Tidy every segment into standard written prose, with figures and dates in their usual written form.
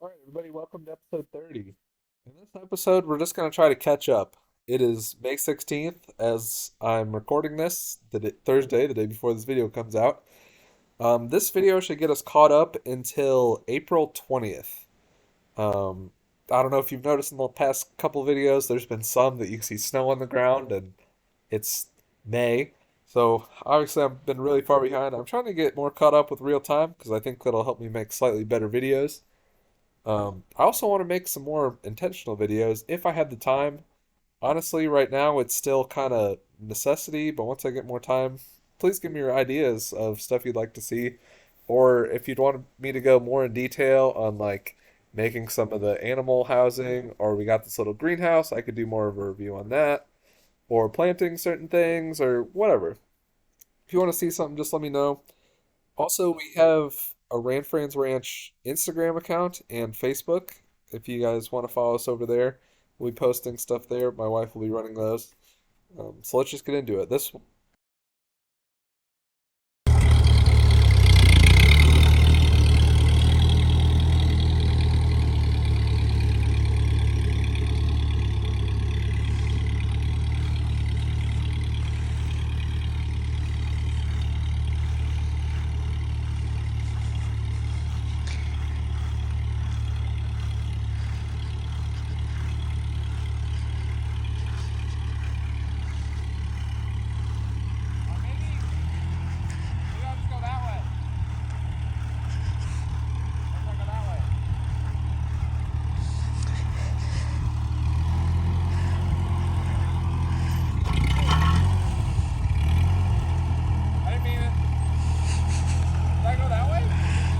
All right, everybody, welcome to episode 30. In this episode, we're just going to try to catch up. It is May 16th as I'm recording this, Thursday, the day before this video comes out. This video should get us caught up until April 20th. Um, I don't know if you've noticed in the past couple videos, there's been some that you can see snow on the ground, and it's May. So obviously, I've been really far behind. I'm trying to get more caught up with real time because I think that'll help me make slightly better videos. I also want to make some more intentional videos if I had the time. Honestly, right now it's still kind of necessity, but once I get more time, please give me your ideas of stuff you'd like to see, or if you'd want me to go more in detail on like making some of the animal housing, or we got this little greenhouse, I could do more of a review on that, or planting certain things, or whatever. If you want to see something, just let me know. Also, we have a Ranfran's Ranch Instagram account and Facebook. If you guys want to follow us over there, we'll be posting stuff there. My wife will be running those. So let's just get into it. This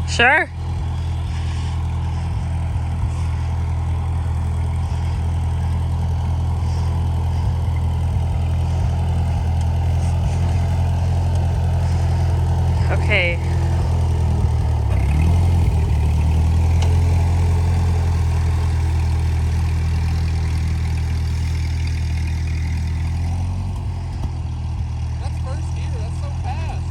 Sure. Okay. That's first gear. That's so fast.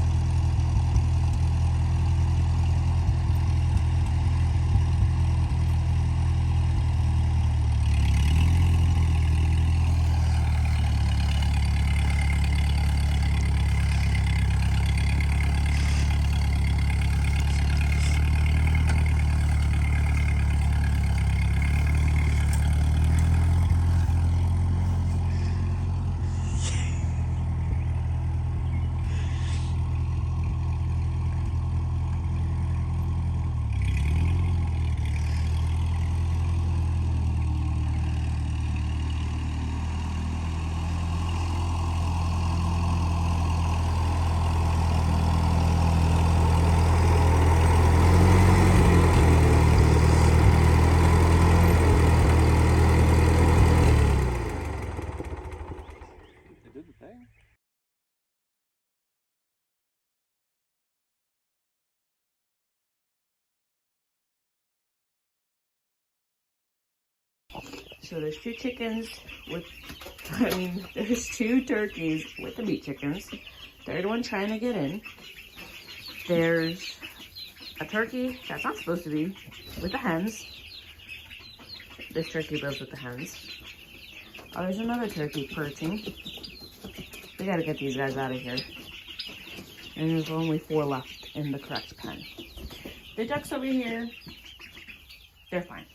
It did the thing. So there's two chickens with, there's two turkeys with the meat chickens. Third one trying to get in. There's a turkey that's not supposed to be with the hens. This turkey lives with the hens. Oh, there's another turkey perching. We gotta get these guys out of here. And there's only 4 left in the correct pen. The ducks over here, they're fine.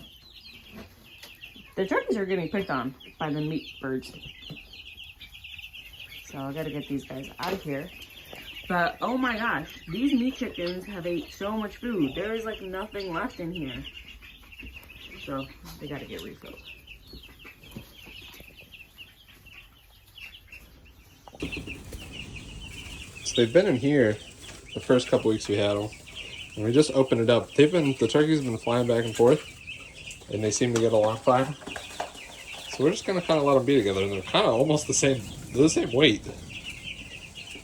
The turkeys are getting picked on by the meat birds. So I gotta get these guys out of here. But oh my gosh, these meat chickens have ate so much food. There is like nothing left in here. So they gotta get refilled. So they've been in here the first couple weeks we had them, and we just opened it up. The turkeys have been flying back and forth, and they seem to get along fine. So we're just gonna kind of let them be together, and they're kind of almost the same. They're the same weight,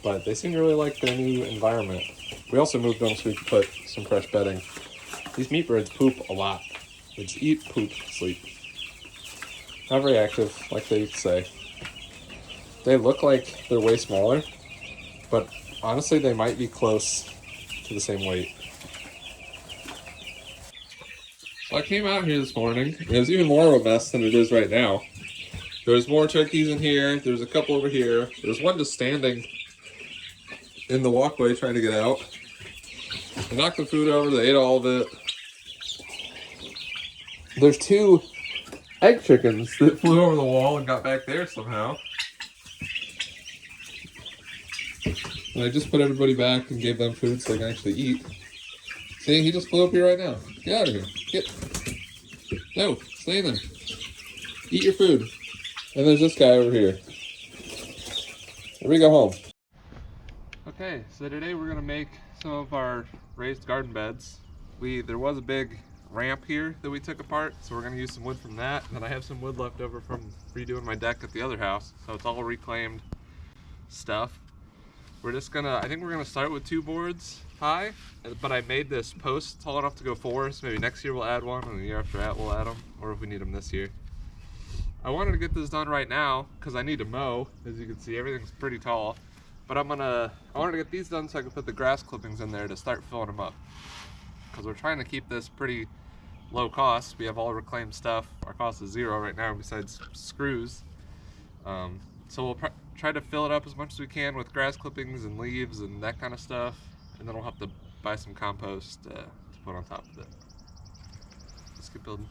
but they seem to really like their new environment. We also moved them so we could put some fresh bedding. These meat birds poop a lot. They just eat, poop, sleep. Not very active, like they say. They look like they're way smaller, but honestly, they might be close to the same weight. I came out here this morning. It was even more of a mess than it is right now. There's more turkeys in here. There's a couple over here. There's one just standing in the walkway trying to get out. They knocked the food over. They ate all of it. There's two egg chickens that flew over the wall and got back there somehow. And I just put everybody back and gave them food so they can actually eat. See, he just flew up here right now. Get out of here. Get. No, stay in there. Eat your food. And there's this guy over here. We go home. Okay, so today we're gonna make some of our raised garden beds. There was a big ramp here that we took apart, so we're gonna use some wood from that. And then I have some wood left over from redoing my deck at the other house, so it's all reclaimed stuff. I think we're gonna start with 2 boards high, but I made this post tall enough to go 4, so maybe next year we'll add one, and the year after that we'll add them, or if we need them this year. I wanted to get this done right now because I need to mow. As you can see, everything's pretty tall. But I wanted to get these done so I can put the grass clippings in there to start filling them up. Because we're trying to keep this pretty low cost. We have all reclaimed stuff. Our cost is 0 right now besides screws. So we'll try to fill it up as much as we can with grass clippings and leaves and that kind of stuff. And then we'll have to buy some compost to put on top of it. Let's get building.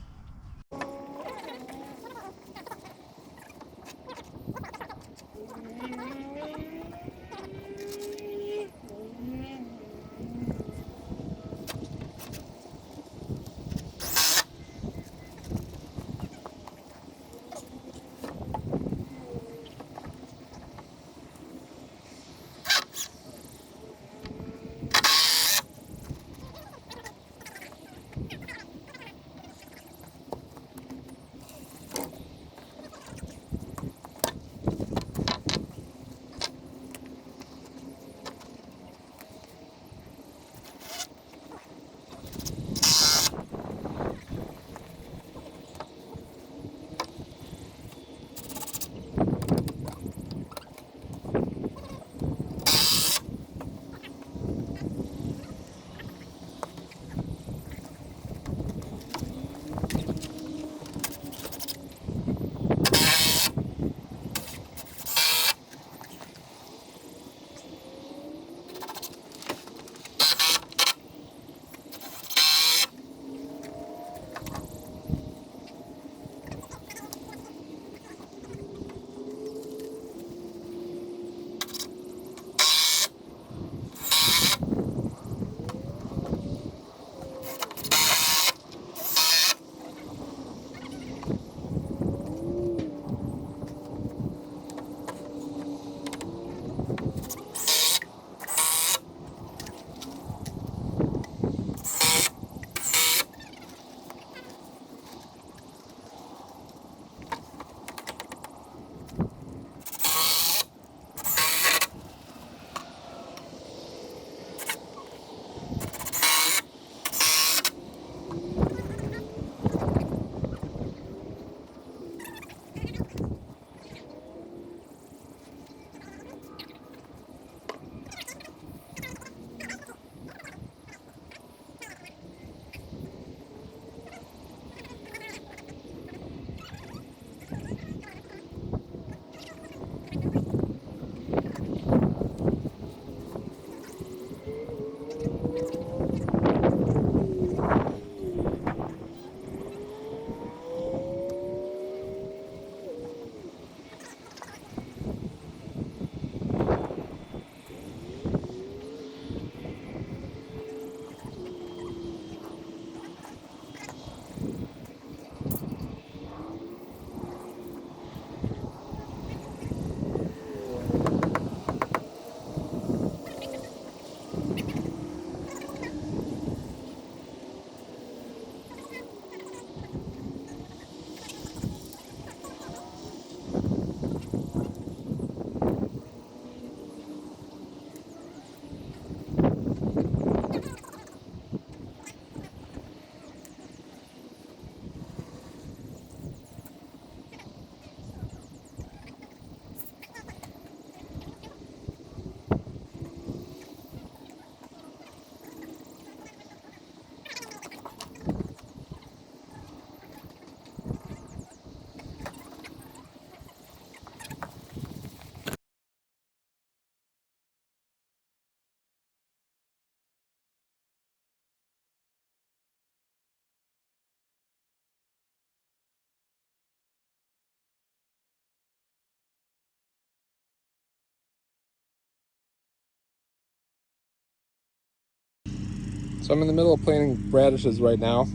So I'm in the middle of planting radishes right now.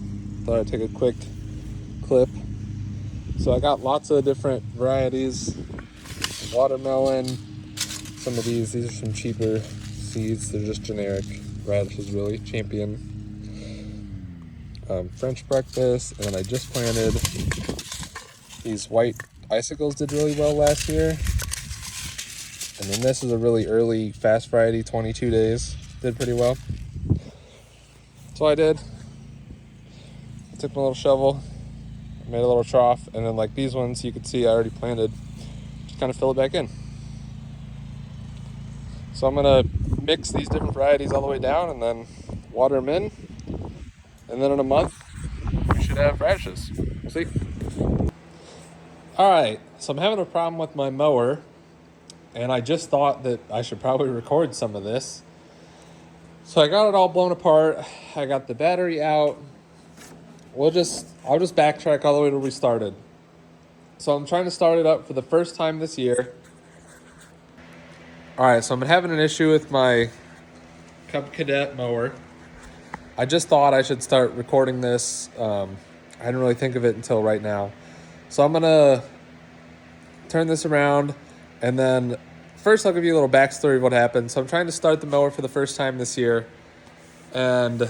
Thought I'd take a quick clip. So I got lots of different varieties. Watermelon, some of these are some cheaper seeds. They're just generic radishes really. Champion, French breakfast, and then I just planted these white icicles did really well last year. And then this is a really early fast variety, 22 days, did pretty well. So I did. I took my little shovel, made a little trough, and then like these ones you could see I already planted, just kind of fill it back in. So I'm gonna mix these different varieties all the way down and then water them in. And then in a month, we should have radishes. See? All right, so I'm having a problem with my mower, and I just thought that I should probably record some of this. So I got it all blown apart. I got the battery out. I'll just backtrack all the way to where we started. So I'm trying to start it up for the first time this year. All right, so I'm having an issue with my Cub Cadet mower. I just thought I should start recording this. I didn't really think of it until right now. So I'm gonna turn this around, and then first I'll give you a little backstory of what happened. So I'm trying to start the mower for the first time this year, and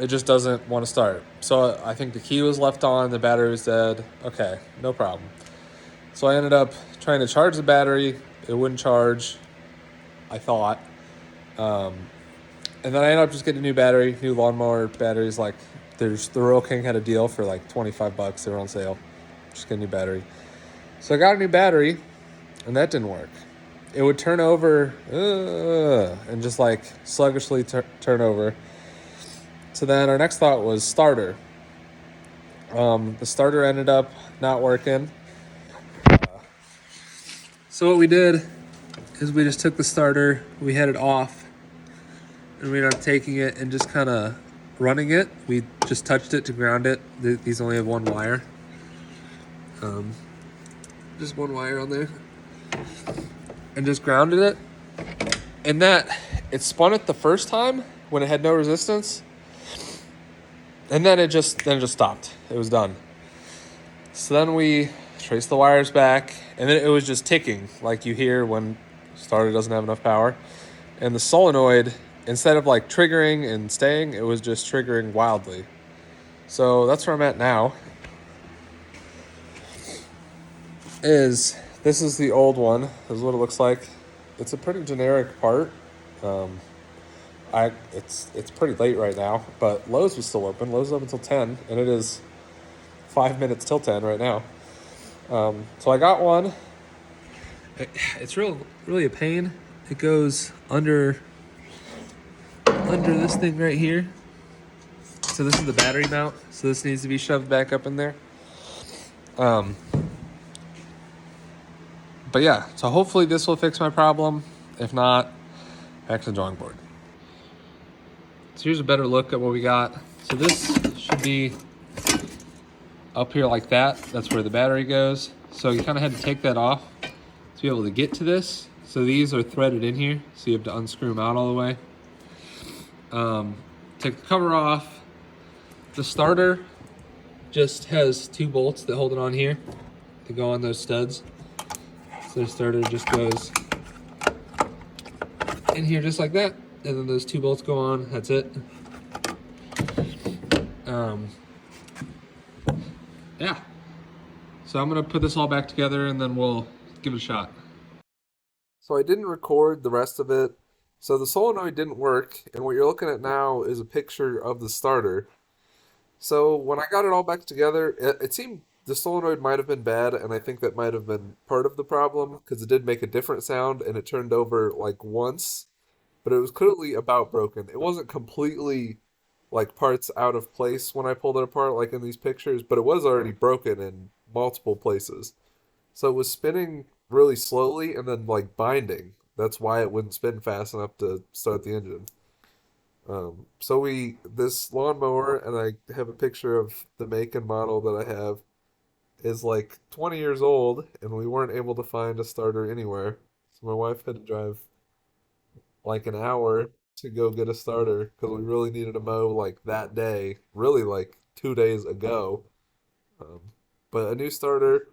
it just doesn't want to start. So I think the key was left on, the battery was dead. Okay, no problem. So I ended up trying to charge the battery. It wouldn't charge, I thought. And then I ended up just getting a new battery, new lawnmower batteries. Like, the Royal King had a deal for like 25 bucks. They were on sale. Just get a new battery. So I got a new battery, and that didn't work. It would turn over and just like sluggishly turn over. So then our next thought was starter. The starter ended up not working. So what we did is we just took the starter, we had it off, and we ended up taking it and just kind of running it. We just touched it to ground it. These only have one wire. Just one wire on there. And just grounded it. And that, it spun it the first time when it had no resistance. And then it just stopped. It was done. So then we traced the wires back, and then it was just ticking like you hear when starter doesn't have enough power. And the solenoid, instead of like triggering and staying, it was just triggering wildly. So that's where I'm at now. This is the old one. This is what it looks like. It's a pretty generic part. It's pretty late right now, but Lowe's was still open. Lowe's is open until 10, and it is 5 minutes till 10 right now. So I got one. It's really a pain. It goes under this thing right here. So this is the battery mount. So this needs to be shoved back up in there. But yeah, so hopefully this will fix my problem. If not, back to the drawing board. So here's a better look at what we got. So this should be up here like that. That's where the battery goes. So you kind of had to take that off to be able to get to this. So these are threaded in here, so you have to unscrew them out all the way. Take the cover off. The starter just has 2 bolts that hold it on here to go on those studs. So the starter just goes in here just like that, and then those 2 bolts go on. That's it. Yeah. So I'm gonna put this all back together, and then we'll give it a shot. So I didn't record the rest of it. So the solenoid didn't work, and what you're looking at now is a picture of the starter. So when I got it all back together, it seemed the solenoid might have been bad, and I think that might have been part of the problem, because it did make a different sound, and it turned over like once, but it was clearly about broken. It wasn't completely like parts out of place when I pulled it apart, like in these pictures, but it was already broken in multiple places. So it was spinning really slowly and then like binding. That's why it wouldn't spin fast enough to start the engine. This lawnmower, and I have a picture of the make and model that I have, is like 20 years old, and we weren't able to find a starter anywhere. So my wife had to drive like an hour to go get a starter because we really needed to mow like that day, really like 2 days ago. Um, but a new starter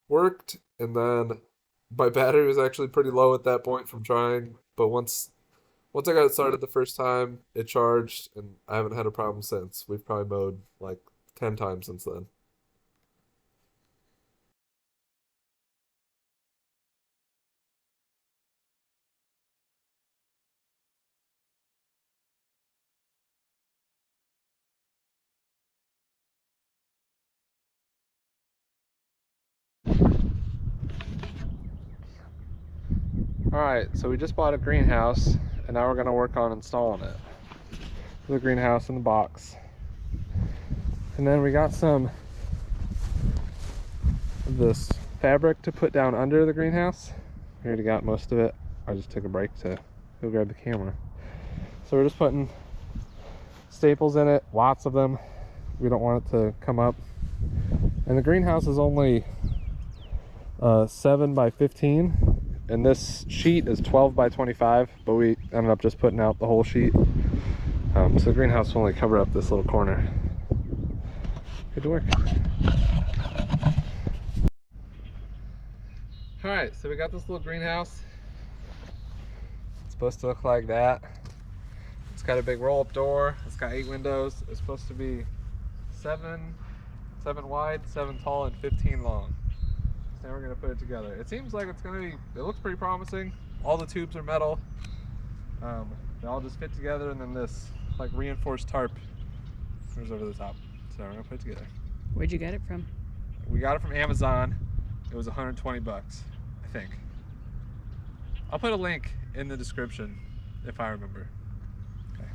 worked, and then my battery was actually pretty low at that point from trying. But once I got it started the first time, it charged, and I haven't had a problem since. We've probably mowed like 10 times since then. All right, so we just bought a greenhouse, and now we're gonna work on installing it. The greenhouse in the box, and then we got some of this fabric to put down under the greenhouse. We already got most of it. I just took a break to go grab the camera. So we're just putting staples in it, lots of them. We don't want it to come up. And the greenhouse is only 7 by 15. And this sheet is 12 by 25, but we ended up just putting out the whole sheet. So the greenhouse will only cover up this little corner. Good to work. All right, so we got this little greenhouse. It's supposed to look like that. It's got a big roll-up door. It's got 8 windows. It's supposed to be 7 wide, 7 tall, and 15 long. Now we're gonna put it together. It seems like it's gonna be, it looks pretty promising. All the tubes are metal. They all just fit together, and then this like reinforced tarp goes over the top. So we're gonna put it together. Where'd you get it from? We got it from Amazon. It was 120 bucks, I think. I'll put a link in the description if I remember. Okay.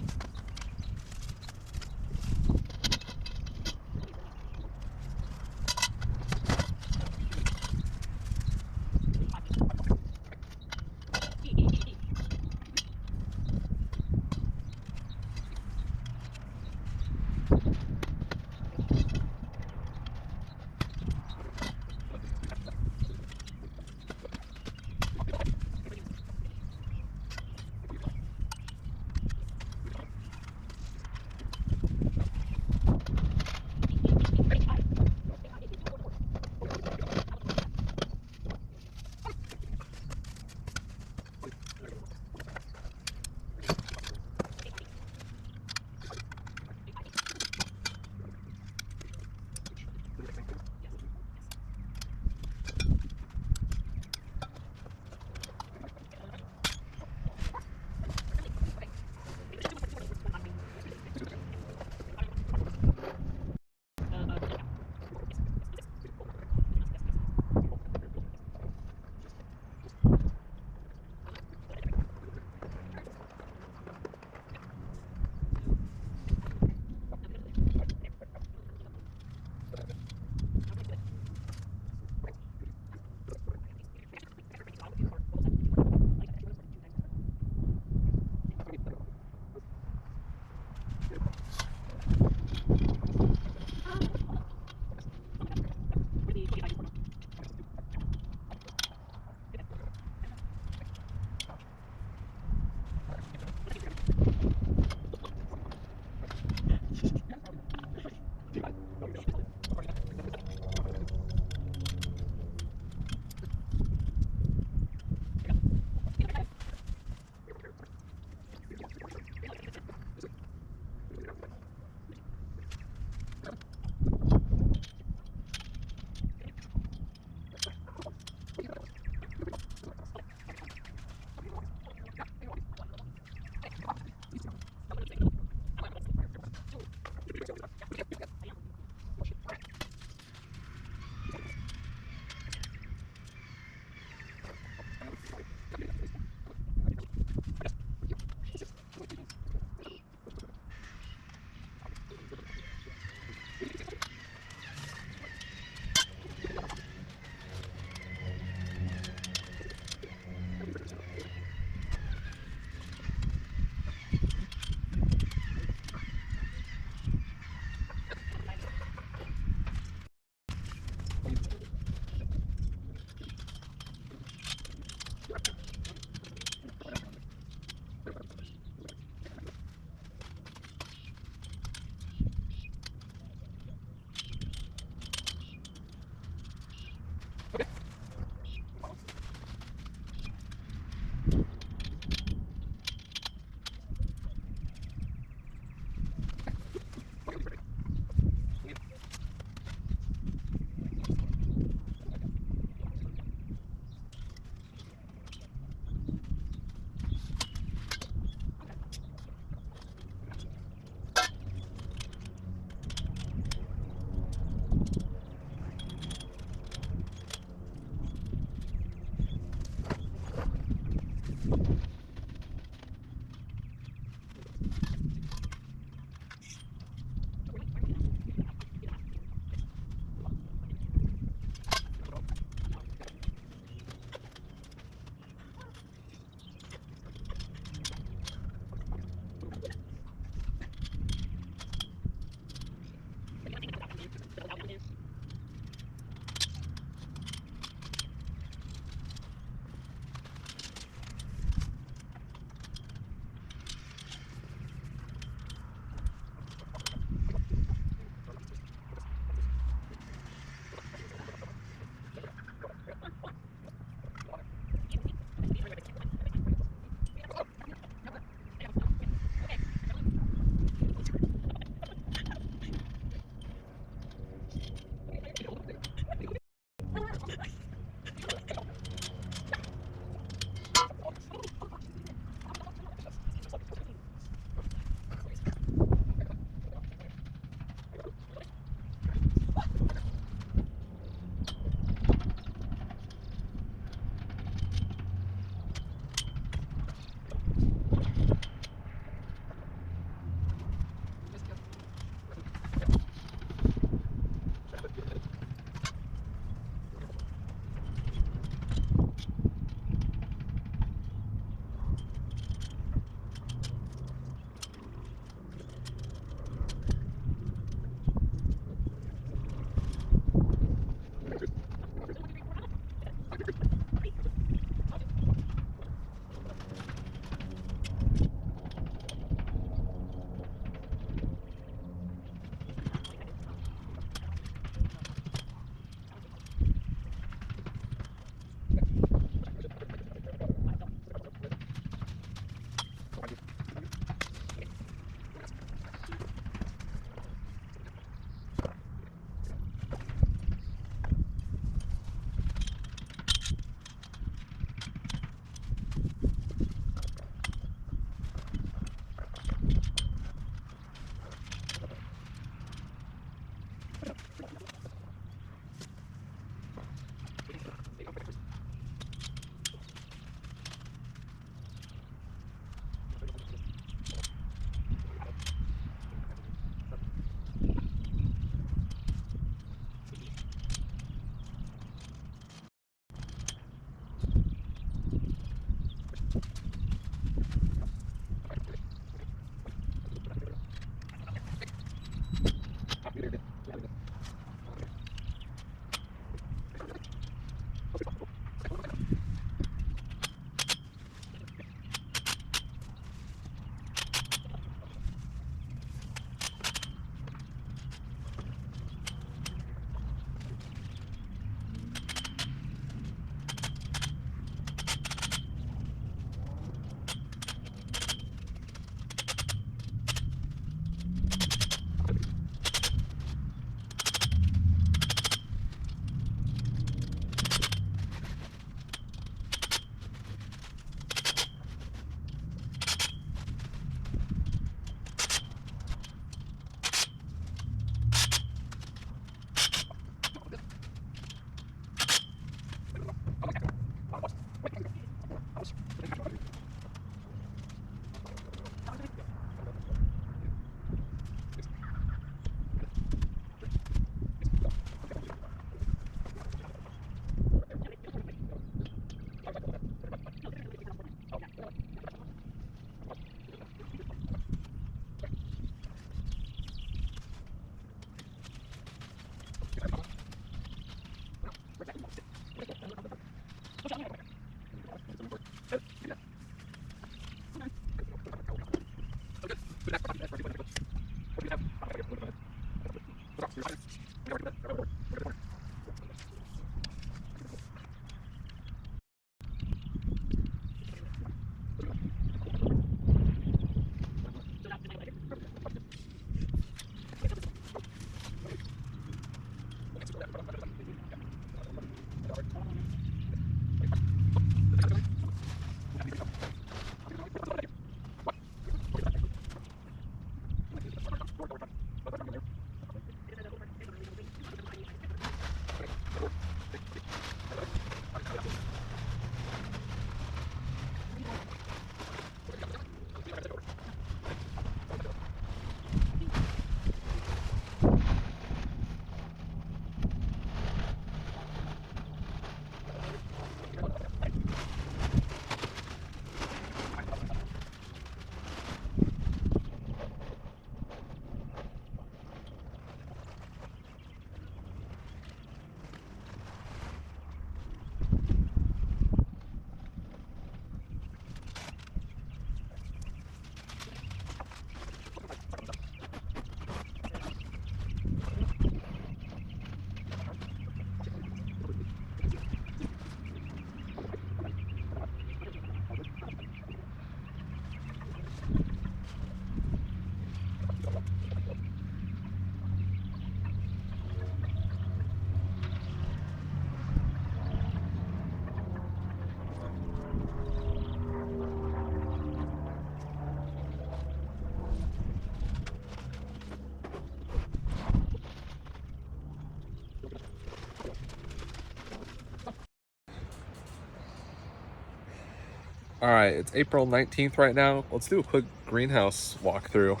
All right, it's April 19th right now. Let's do a quick greenhouse walkthrough.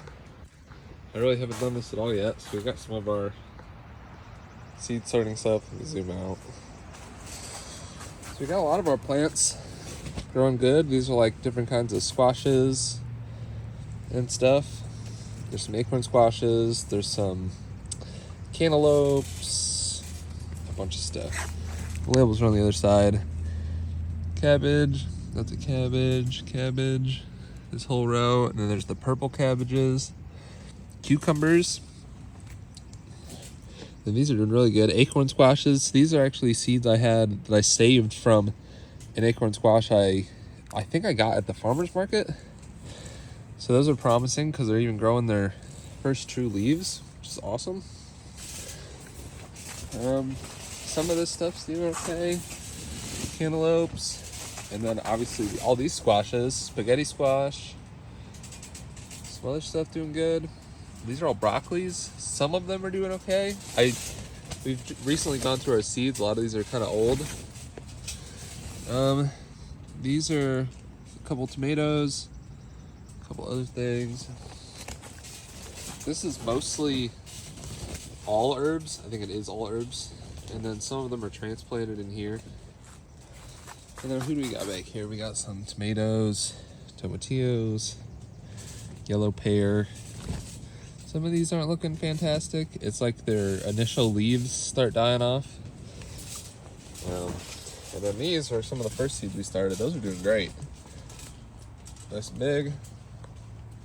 I really haven't done this at all yet, so we've got some of our seed sorting stuff. Let me zoom out. So we got a lot of our plants growing good. These are like different kinds of squashes and stuff. There's some acorn squashes, there's some cantaloupes, a bunch of stuff. The labels are on the other side. Cabbage, that's a cabbage, this whole row, and then there's the purple cabbages, cucumbers. And these are doing really good. Acorn squashes, these are actually seeds I had that I saved from an acorn squash I think I got at the farmer's market. So those are promising because they're even growing their first true leaves, which is awesome. Some of this stuff's doing okay. Cantaloupes. And then obviously all these squashes, spaghetti squash, some other stuff doing good. These are all broccolis. Some of them are doing okay. We've recently gone through our seeds. A lot of these are kind of old. These are a couple tomatoes, a couple other things. This is mostly all herbs. I think it is all herbs. And then some of them are transplanted in here. And then who do we got back here? We got some tomatoes, tomatillos, yellow pear. Some of these aren't looking fantastic. It's like their initial leaves start dying off. And then these are some of the first seeds we started. Those are doing great. Nice and big.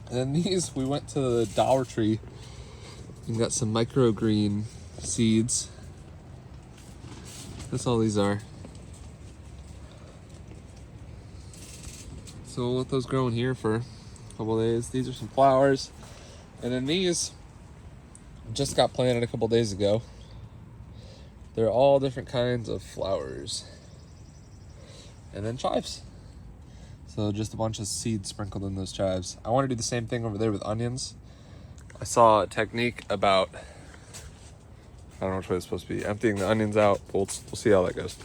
And then these, we went to the Dollar Tree and got some microgreen seeds. That's all these are. So we'll let those grow in here for a couple days. These are some flowers. And then these just got planted a couple days ago. They're all different kinds of flowers. And then chives. So just a bunch of seeds sprinkled in those chives. I want to do the same thing over there with onions. I saw a technique about, I don't know which way it's supposed to be, emptying the onions out. We'll see how that goes.